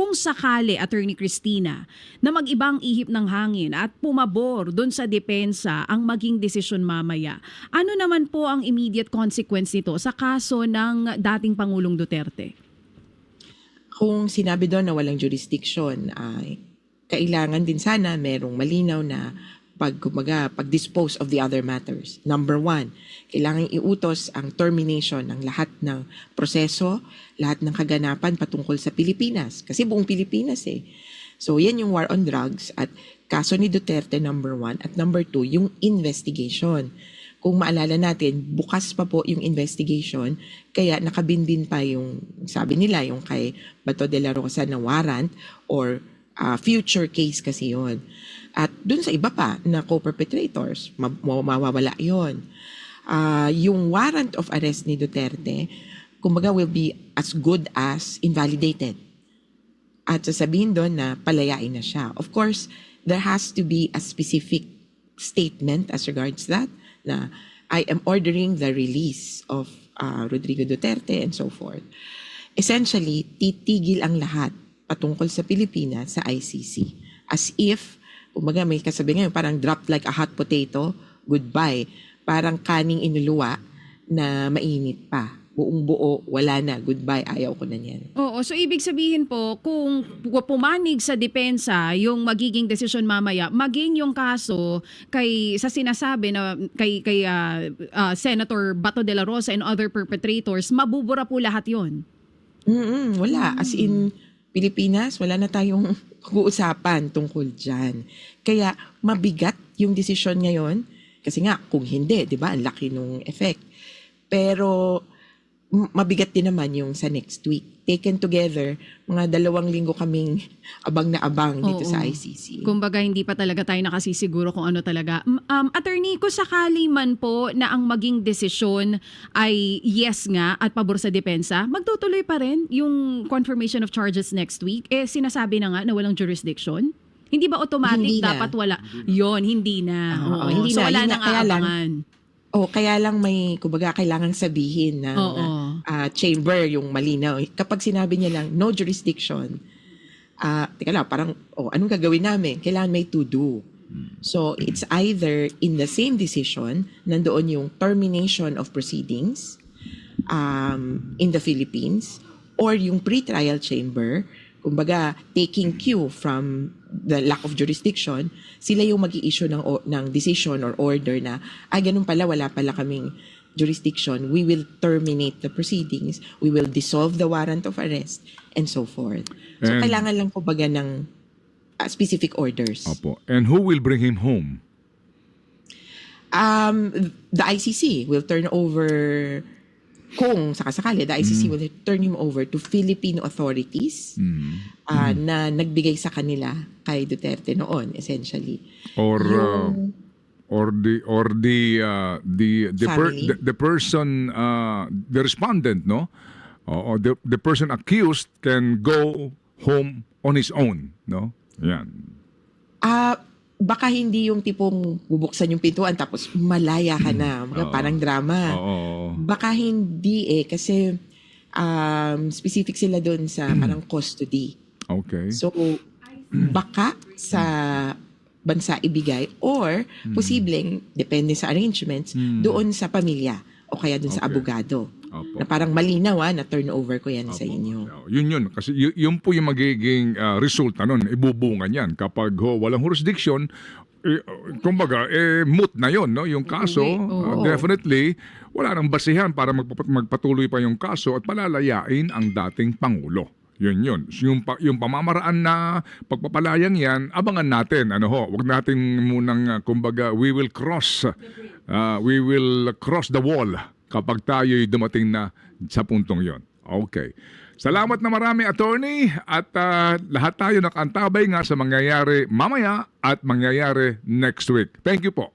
kung sakali, Attorney Cristina, na mag-ibang ihip ng hangin at pumabor doon sa depensa ang maging desisyon mamaya, ano naman po ang immediate consequence nito sa kaso ng dating Pangulong Duterte? Kung sinabi doon na walang jurisdiction, ay kailangan din sana merong malinaw na pag-dispose of the other matters. Number one, kailangan iutos ang termination ng lahat ng proseso, lahat ng kaganapan patungkol sa Pilipinas. Kasi buong Pilipinas eh. So yan yung war on drugs at kaso ni Duterte number one. At number two, yung investigation. Kung maalala natin, bukas pa po yung investigation, kaya nakabindin pa yung, sabi nila, yung kay Bato de la Rosa na warrant or future case kasi yon. At dun sa iba pa na co-perpetrators, mawawala yon. Yung warrant of arrest ni Duterte, kumbaga will be as good as invalidated. At sasabihin doon na palayain na siya. Of course, there has to be a specific statement as regards that, na I am ordering the release of Rodrigo Duterte and so forth. Essentially, titigil ang lahat patungkol sa Pilipinas sa ICC. As if, kumbaga may kasabi ngayon, parang dropped like a hot potato, goodbye. Parang kaning inuluwa na mainit pa. Buong buo, wala na, goodbye, ayaw ko na yan. Oo, so ibig sabihin po, kung pumanig sa depensa yung magiging desisyon mamaya, maging yung kaso sa sinasabi na kay Senator Bato de la Rosa and other perpetrators, mabubura po lahat yon. Wala. As in, Pilipinas, wala na tayong pag-uusapan tungkol dyan. Kaya mabigat yung desisyon ngayon. Kasi nga, kung hindi, di ba, ang laki nung effect. Pero mabigat din naman yung sa next week. Taken together, mga 2 linggo kaming abang na abang dito sa ICC. Kumbaga, hindi pa talaga tayo nakasisiguro kung ano talaga. Attorney, kung sakali man po na ang maging desisyon ay yes nga at pabor sa depensa, magtutuloy pa rin yung confirmation of charges next week? Eh, sinasabi na nga na walang jurisdiction? Hindi ba automatic Hindi dapat na. Wala? Yon, hindi na. Hindi So, na, wala ayun nang nga, kaya lang, aabangan. kaya lang may, kumbaga, kailangang sabihin ng chamber yung malinaw. Kapag sinabi niya lang, no jurisdiction, teka lang, parang, anong gagawin namin? Kailangan may to do. So, it's either in the same decision, nandoon yung termination of proceedings in the Philippines, or yung pre-trial chamber, kumbaga, taking cue from the lack of jurisdiction, sila yung mag-i-issue ng decision or order na, ganun pala, wala pala kaming jurisdiction. We will terminate the proceedings. We will dissolve the warrant of arrest, and so forth. So, kailangan lang kumbaga ng specific orders. Opo. And who will bring him home? The ICC will turn over, kung sakasakali, the ICC will turn him over to Philippine authorities na nagbigay sa kanila kay Duterte noon, essentially. Or Family. the person, the respondent, no? Or the person accused can go home on his own, no? Yan. Baka hindi yung tipong bubuksan yung pintuan tapos malaya ka na. Parang drama. Baka hindi kasi specific sila doon sa parang custody. Okay. So, baka sa bansa ibigay or posibleng, depende sa arrangements, doon sa pamilya o kaya doon sa abogado. Opo. Na parang malinaw na turnover ko yan sa inyo. Yun. Kasi yun po yung magiging resulta nun. Ibubungan yan. Kapag walang jurisdiction, kumbaga, moot na yun, no? Yung kaso, definitely, wala nang basihan para magpatuloy pa yung kaso at palalayain ang dating Pangulo. Yun. Yung pamamaraan na pagpapalayang yan, abangan natin. Wag natin munang, kumbaga, we will cross the wall kapag tayo'y dumating na sa puntong yon. Okay. Salamat na marami, attorney, at lahat tayo nakaantabay nga sa mangyayari mamaya at mangyayari next week. Thank you po.